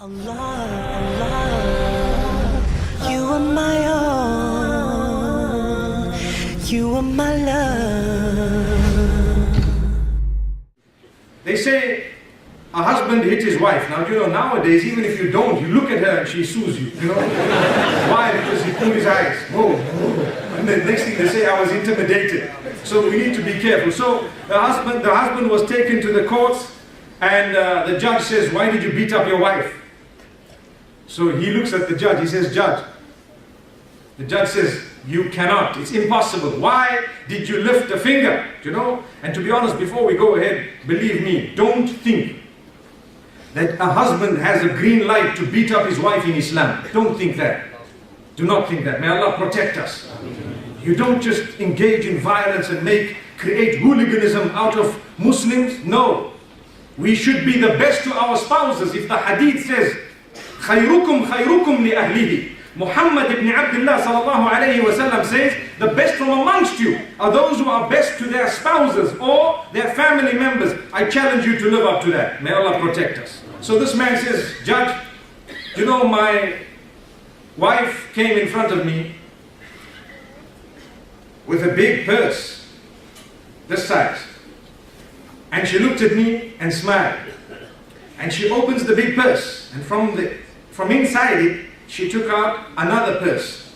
Allah, Allah, you are my all, you are my love. They say a husband hit his wife. Now, nowadays, even if you don't, you look at her and she sues you, Why? Because he pulled his eyes. Oh. And the next thing they say, I was intimidated. So we need to be careful. So the husband was taken to the courts, and the judge says, why did you beat up your wife? So he looks at the judge, he says, Judge. The judge says, you cannot, it's impossible. Why did you lift a finger? And to be honest, before we go ahead, believe me, don't think that a husband has a green light to beat up his wife in Islam. Don't think that. Do not think that. May Allah protect us. You don't just engage in violence and create hooliganism out of Muslims. No. We should be the best to our spouses. If the hadith says, خَيْرُكُمْ خَيْرُكُمْ لِأَهْلِهِ, Muhammad ibn Abdullah sallallahu alayhi wa sallam says, the best from amongst you are those who are best to their spouses or their family members. I challenge you to live up to that. May Allah protect us. So this man says, Judge, my wife came in front of me with a big purse, this size. And she looked at me and smiled. And she opens the big purse, and from inside it, she took out another purse.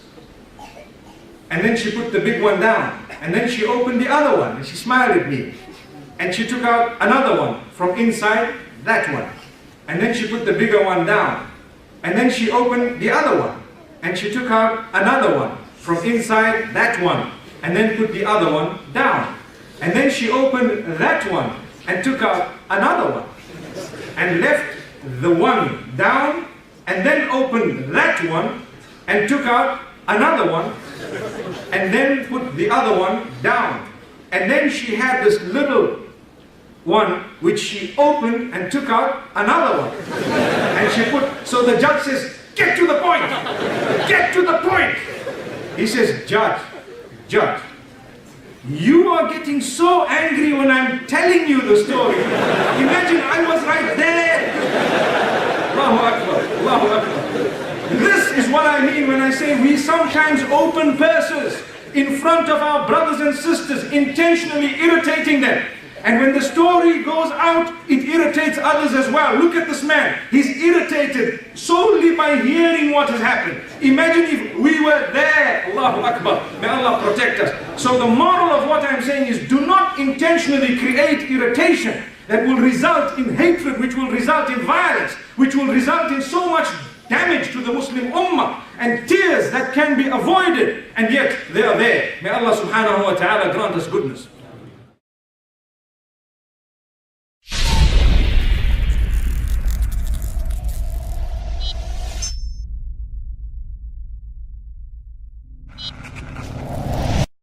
And then she put the big one down. And then she opened the other one, and she smiled at me. And she took out another one from inside that one. And then she put the bigger one down. And then she opened the other one. And she took out another one from inside that one. And then put the other one down. And then she opened that one and took out another one. And left the one down. And then opened that one and took out another one. And then put the other one down. And then she had this little one which she opened and took out another one. And she put, so the judge says, get to the point! Get to the point! He says, Judge, you are getting so angry when I'm telling you the story. Imagine I was right there. Allahu Akbar, Allahu Akbar. This is what I mean when I say we sometimes open purses in front of our brothers and sisters, intentionally irritating them. And when the story goes out, it irritates others as well. Look at this man. He's irritated solely by hearing what has happened. Imagine if we were there. Allahu Akbar. May Allah protect us. So the moral of what I'm saying is, do not intentionally create irritation that will result in hatred, which will result in violence, which will result in so much damage to the Muslim Ummah, and tears that can be avoided, and yet they are there. May Allah subhanahu wa ta'ala grant us goodness.